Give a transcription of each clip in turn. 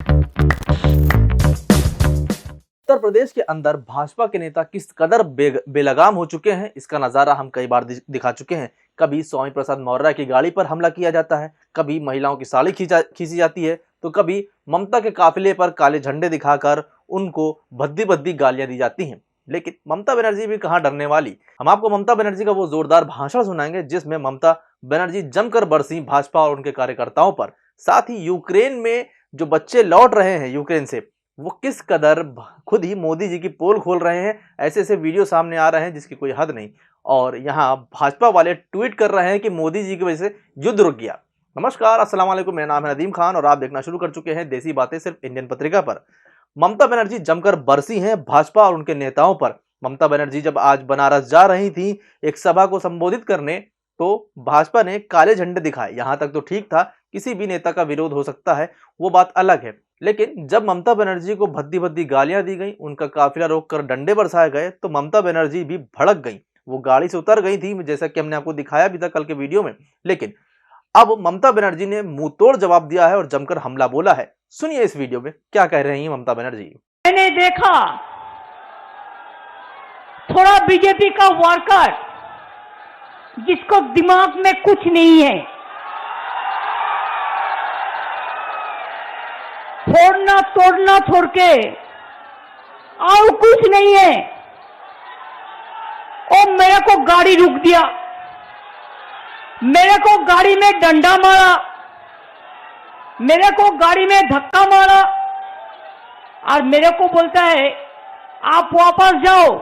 उत्तर प्रदेश के अंदर भाजपा के नेता किस कदर बेलगाम हो चुके हैं, इसका नजारा हम कई बार दिखा चुके हैं। कभी स्वामी प्रसाद मौर्य की गाड़ी पर हमला किया जाता है, कभी महिलाओं की साड़ी खींची जाती है, तो कभी ममता के काफिले पर काले झंडे दिखाकर उनको भद्दी भद्दी गालियां दी जाती हैं। लेकिन ममता बनर्जी भी कहां डरने वाली। हम आपको ममता बनर्जी का वो जोरदार भाषण सुनाएंगे जिसमें ममता बनर्जी जमकर बरसी भाजपा और उनके कार्यकर्ताओं पर। साथ ही यूक्रेन में जो बच्चे लौट रहे हैं यूक्रेन से, वो किस कदर खुद ही मोदी जी की पोल खोल रहे हैं। ऐसे ऐसे वीडियो सामने आ रहे हैं जिसकी कोई हद नहीं। और यहाँ भाजपा वाले ट्वीट कर रहे हैं कि मोदी जी की वजह से युद्ध रुक गया। नमस्कार, अस्सलाम वालेकुम, मेरा नाम है नदीम खान और आप देखना शुरू कर चुके हैं देसी बातें सिर्फ इंडियन पत्रिका पर। ममता बनर्जी जमकर बरसी हैं भाजपा और उनके नेताओं पर। ममता बनर्जी जब आज बनारस जा रही थी एक सभा को संबोधित करने, तो भाजपा ने काले झंडे दिखाए। यहां तक तो ठीक था, किसी भी नेता का विरोध हो सकता है, वो बात अलग है। लेकिन जब ममता बनर्जी को भद्दी भद्दी गालियां दी गई, उनका काफिला रोककर डंडे बरसाए गए, तो ममता बनर्जी भी भड़क गई। वो गाड़ी से उतर गई थी, जैसा कि हमने आपको दिखाया भी था कल के वीडियो में। लेकिन अब ममता बनर्जी ने मुंह तोड़ जवाब दिया है और जमकर हमला बोला है। सुनिए इस वीडियो में क्या कह रही हैं ममता बनर्जी। मैंने देखा थोड़ा बीजेपी का वर्कर जिसको दिमाग में कुछ नहीं है, फोड़ना तोड़ना छोड़ के और कुछ नहीं है, और मेरे को गाड़ी रुक दिया, मेरे को गाड़ी में डंडा मारा, मेरे को गाड़ी में धक्का मारा और मेरे को बोलता है आप वापस जाओ।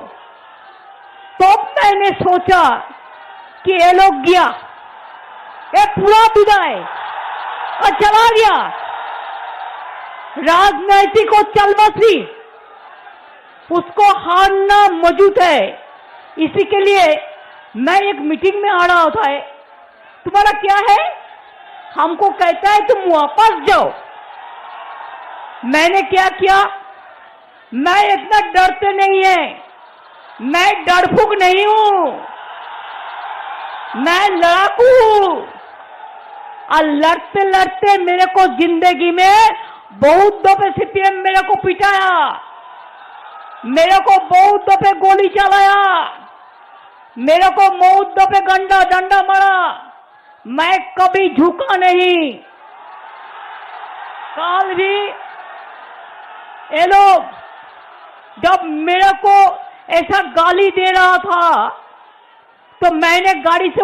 तो मैंने सोचा कि ये लोग गया, ये पूरा विदाई और चला गया। राजनीतिक को चल बसी, उसको हारना मौजूद है। इसी के लिए मैं एक मीटिंग में आ रहा था। तुम्हारा क्या है? हमको कहता है तुम वापस जाओ। मैंने क्या किया? मैं इतना डरते नहीं है, मैं डरफुक नहीं हूं, मैं लड़ाकू हूं। और लड़ते लड़ते मेरे को जिंदगी में बहुत दफे सीपीएम मेरे को पिटाया, मेरे को बहुत दफे गोली चलाया, मेरे को बहुत दफे डंडा मारा। मैं कभी झुका नहीं। कल भी ये लोग जब मेरे को ऐसा गाली दे रहा था तो मैंने गाड़ी से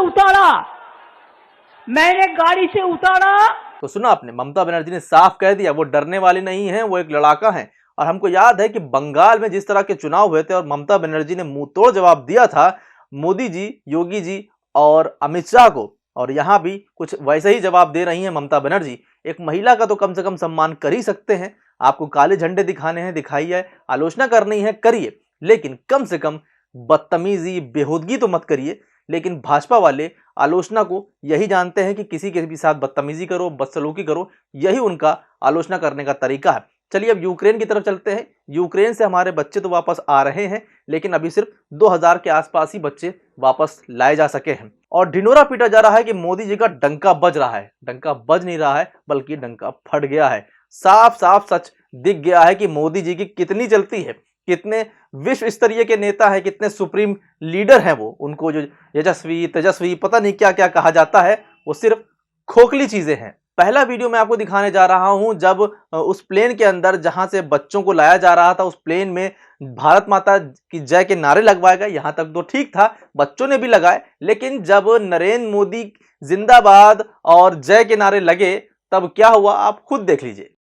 उतारा। तो सुना आपने, ममता बनर्जी ने साफ कह दिया वो डरने वाली नहीं है, वो एक लड़ाका है। और हमको याद है कि बंगाल में जिस तरह के चुनाव हुए थे और ममता बनर्जी ने मुंह तोड़ जवाब दिया था मोदी जी, योगी जी और अमित शाह को, और यहाँ भी कुछ वैसे ही जवाब दे रही हैं ममता बनर्जी। एक महिला का तो कम से कम सम्मान कर ही सकते हैं। आपको काले झंडे दिखाने हैं, दिखाइए, आलोचना करनी है करिए, लेकिन कम से कम बदतमीजी बेहूदगी तो मत करिए। लेकिन भाजपा वाले आलोचना को यही जानते हैं कि किसी के भी साथ बदतमीजी करो, बदसलूकी करो, यही उनका आलोचना करने का तरीका है। चलिए अब यूक्रेन की तरफ चलते हैं। यूक्रेन से हमारे बच्चे तो वापस आ रहे हैं, लेकिन अभी सिर्फ 2000 के आसपास ही बच्चे वापस लाए जा सके हैं। और ढिंढोरा पीटा जा रहा है कि मोदी जी का डंका बज रहा है। डंका बज नहीं रहा है, बल्कि डंका फट गया है। साफ साफ सच दिख गया है कि मोदी जी की कितनी चलती है, कितने विश्व स्तरीय के नेता है, कितने सुप्रीम लीडर हैं वो। उनको जो यशस्वी तेजस्वी पता नहीं क्या क्या कहा जाता है, वो सिर्फ खोखली चीजें हैं। पहला वीडियो मैं आपको दिखाने जा रहा हूं जब उस प्लेन के अंदर जहां से बच्चों को लाया जा रहा था, उस प्लेन में भारत माता की जय के नारे लगवाए गए। यहां तक तो ठीक था, बच्चों ने भी लगाए। लेकिन जब नरेंद्र मोदी जिंदाबाद और जय के नारे लगे तब क्या हुआ आप खुद देख लीजिए।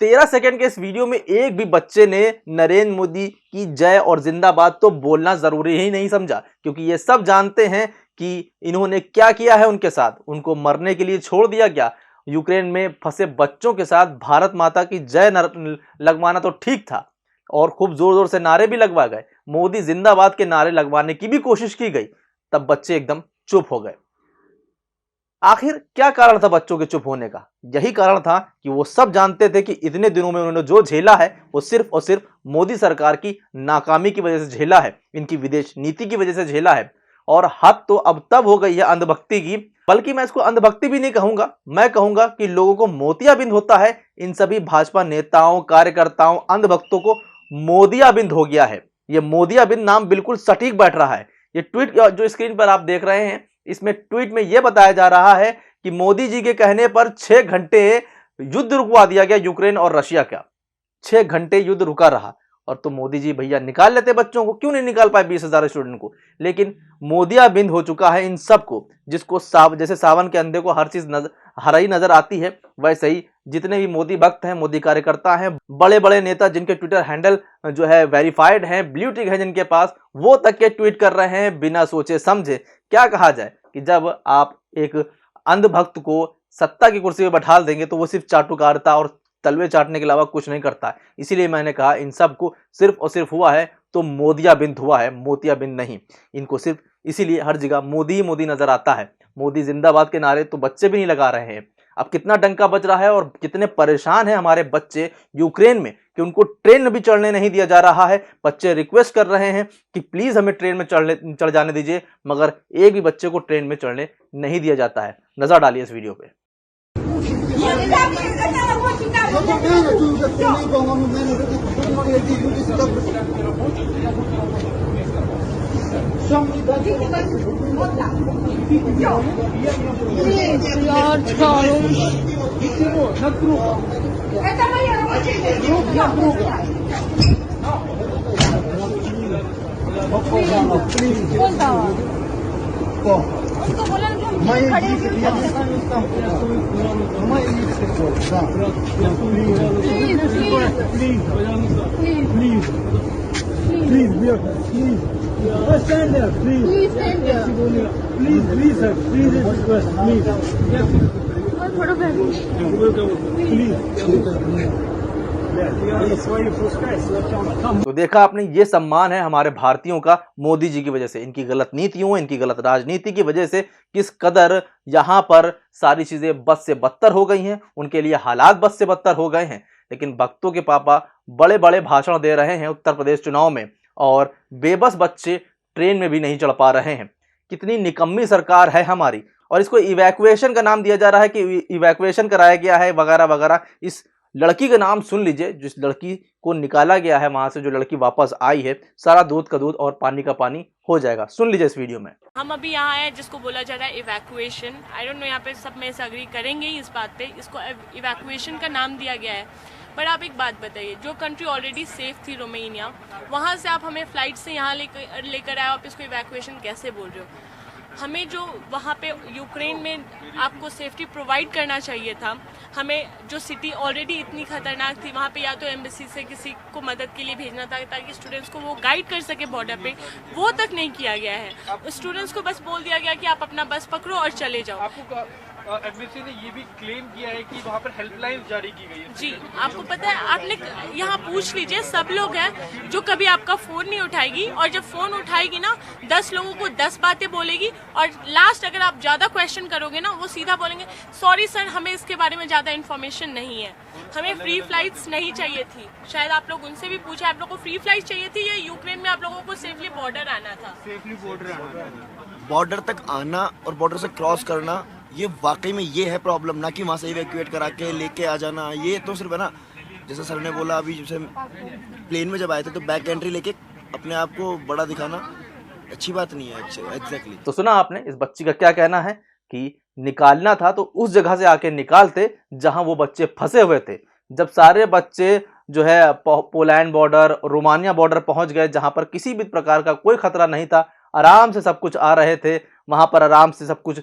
तेरह सेकंड के इस वीडियो में एक भी बच्चे ने नरेंद्र मोदी की जय और जिंदाबाद तो बोलना जरूरी ही नहीं समझा, क्योंकि ये सब जानते हैं कि इन्होंने क्या किया है उनके साथ। उनको मरने के लिए छोड़ दिया गया। यूक्रेन में फंसे बच्चों के साथ भारत माता की जय लगवाना तो ठीक था और खूब जोर जोर से नारे भी लगवा गए। मोदी जिंदाबाद के नारे लगवाने की भी कोशिश की गई, तब बच्चे एकदम चुप हो गए। आखिर क्या कारण था बच्चों के चुप होने का? यही कारण था कि वो सब जानते थे कि इतने दिनों में उन्होंने जो झेला है वो सिर्फ और सिर्फ मोदी सरकार की नाकामी की वजह से झेला है, इनकी विदेश नीति की वजह से झेला है। और हद तो अब तब हो गई है अंधभक्ति की, बल्कि मैं इसको अंधभक्ति भी नहीं कहूंगा, मैं कहूंगा कि लोगों को मोतियाबिंद होता है। इन सभी भाजपा नेताओं, कार्यकर्ताओं, अंधभक्तों को मोदियाबिंद हो गया है। ये मोदियाबिंद नाम बिल्कुल सटीक बैठ रहा है। ये ट्वीट जो स्क्रीन पर आप देख रहे हैं, इसमें ट्वीट में यह बताया जा रहा है कि मोदी जी के कहने पर 6 घंटे युद्ध रुकवा दिया गया यूक्रेन और रशिया का। 6 घंटे युद्ध रुका रहा। और तो मोदी जी भैया निकाल लेते बच्चों को, क्यों नहीं निकाल पाए 20,000 स्टूडेंट को? लेकिन मोदियाबिंद हो चुका है इन सबको, जिसको जैसे सावन के अंधे को हर चीज हराई नजर आती है, वैसे ही जितने भी मोदी भक्त हैं, मोदी कार्यकर्ता हैं, बड़े बड़े नेता जिनके ट्विटर हैंडल जो है वेरीफाइड हैं, ब्लू टिक है जिनके पास, वो तक के ट्वीट कर रहे हैं बिना सोचे समझे। क्या कहा जाए कि जब आप एक अंधभक्त को सत्ता की कुर्सी पर बैठा देंगे तो वो सिर्फ चाटुकारिता और तलवे चाटने के अलावा कुछ नहीं करता है। इसीलिए मैंने कहा इन सबको सिर्फ और सिर्फ हुआ है तो मोदियाबिंद हुआ है, मोतियाबिंद नहीं। इनको सिर्फ इसीलिए हर जगह मोदी ही मोदी नजर आता है। मोदी जिंदाबाद के नारे तो बच्चे भी नहीं लगा रहे हैं। अब कितना डंका बज रहा है और कितने परेशान हैं हमारे बच्चे यूक्रेन में कि उनको ट्रेन में भी चढ़ने नहीं दिया जा रहा है। बच्चे रिक्वेस्ट कर रहे हैं कि प्लीज हमें ट्रेन में चढ़ जाने दीजिए, मगर एक भी बच्चे को ट्रेन में चढ़ने नहीं दिया जाता है। नजर डालिए इस वीडियो पे। तो देखा आपने, ये सम्मान है हमारे भारतीयों का मोदी जी की वजह से, इनकी गलत नीतियों, इनकी गलत राजनीति की वजह से किस कदर यहाँ पर सारी चीजें बद से बदतर हो गई हैं, उनके लिए हालात बद से बदतर हो गए हैं। लेकिन भक्तों के पापा बड़े बड़े भाषण दे रहे हैं उत्तर प्रदेश चुनाव में और बेबस बच्चे ट्रेन में भी नहीं चढ़ पा रहे हैं। कितनी निकम्मी सरकार है हमारी। और इसको इवैक्यूएशन का नाम दिया जा रहा है कि इवैक्यूएशन कराया गया है वगैरह वगैरह। इस लड़की का नाम सुन लीजिए, जिस लड़की को निकाला गया है वहां से, जो लड़की वापस आई है, सारा दूध का दूध और पानी का पानी हो जाएगा। सुन लीजिए इस वीडियो में। हम अभी यहाँ हैं जिसको बोला जा रहा है इवैक्यूएशन। आई डोंट नो यहाँ पे सब में से अग्री करेंगे इस बात पे, इसको इवैक्यूएशन का नाम दिया गया है। पर आप एक बात बताइए, जो कंट्री ऑलरेडी सेफ थी रोमानिया, वहाँ से आप हमें फ्लाइट से यहाँ लेकर आए, आप इसको इवैक्यूएशन कैसे बोल रहे हो? हमें जो वहाँ पे यूक्रेन में आपको सेफ्टी प्रोवाइड करना चाहिए था। हमें जो सिटी ऑलरेडी इतनी खतरनाक थी, वहाँ पे या तो एम्बेसी से किसी को मदद के लिए भेजना था ताकि स्टूडेंट्स को वो गाइड कर सके बॉर्डर पे, वो तक नहीं किया गया है। स्टूडेंट्स को बस बोल दिया गया कि आप अपना बस पकड़ो और चले जाओ। आपको एम्बेसी ने ये भी क्लेम किया है कि वहाँ पर हेल्पलाइन जारी की गई है। जी, आपको पता है, आपने यहाँ पूछ लीजिए, सब लोग हैं जो कभी आपका फोन नहीं उठाएगी, और जब फोन उठाएगी ना 10 लोगों को 10 बातें बोलेगी, और लास्ट अगर आप ज्यादा क्वेश्चन करोगे ना, वो सीधा बोलेंगे सॉरी सर, हमें इसके बारे में ज्यादा इन्फॉर्मेशन नहीं है, हमें फ्री फ्लाइट्स नहीं चाहिए थी। शायद आप लोग उनसे भी पूछा, आप लोग को फ्री फ्लाइट चाहिए थी या यूक्रेन में आप लोगों को सेफली बॉर्डर आना था? सेफली बॉर्डर आना था। बॉर्डर तक आना और बॉर्डर से क्रॉस करना, ये वाकई में ये है प्रॉब्लम, ना कि वहाँ से इवैक्यूएट करा के लेके आ जाना। ये तो सिर्फ है ना, जैसे सर ने बोला अभी, जैसे प्लेन में जब आए थे तो बैक एंट्री लेके अपने आप को बड़ा दिखाना अच्छी बात नहीं है। एग्जैक्टली। तो सुना आपने इस बच्ची का क्या कहना है कि निकालना था तो उस जगह से आके निकालते जहां वो बच्चे फंसे हुए थे। जब सारे बच्चे जो है पोलैंड बॉर्डर, रोमानिया बॉर्डर पहुंच गए, जहां पर किसी भी प्रकार का कोई खतरा नहीं था, आराम से सब कुछ आ रहे थे, वहां पर आराम से सब कुछ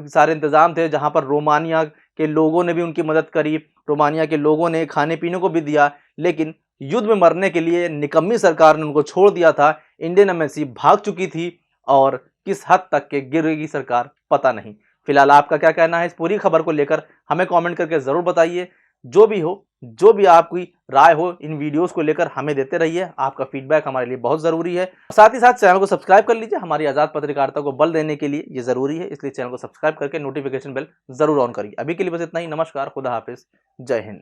सारे इंतजाम थे, जहां पर रोमानिया के लोगों ने भी उनकी मदद करी, रोमानिया के लोगों ने खाने पीने को भी दिया। लेकिन युद्ध में मरने के लिए निकम्मी सरकार ने उनको छोड़ दिया था। इंडियन एम्बेसी भाग चुकी थी और किस हद तक के गिरेगी सरकार पता नहीं। फिलहाल आपका क्या कहना है इस पूरी खबर को लेकर हमें कमेंट करके जरूर बताइए। जो भी हो, जो भी आपकी राय हो इन वीडियोस को लेकर हमें देते रहिए। आपका फीडबैक हमारे लिए बहुत ज़रूरी है। साथ ही साथ चैनल को सब्सक्राइब कर लीजिए। हमारी आज़ाद पत्रकारिता को बल देने के लिए ये ज़रूरी है, इसलिए चैनल को सब्सक्राइब करके नोटिफिकेशन बेल ज़रूर ऑन करिए। अभी के लिए बस इतना ही। नमस्कार, खुदा हाफिज़, जय हिंद।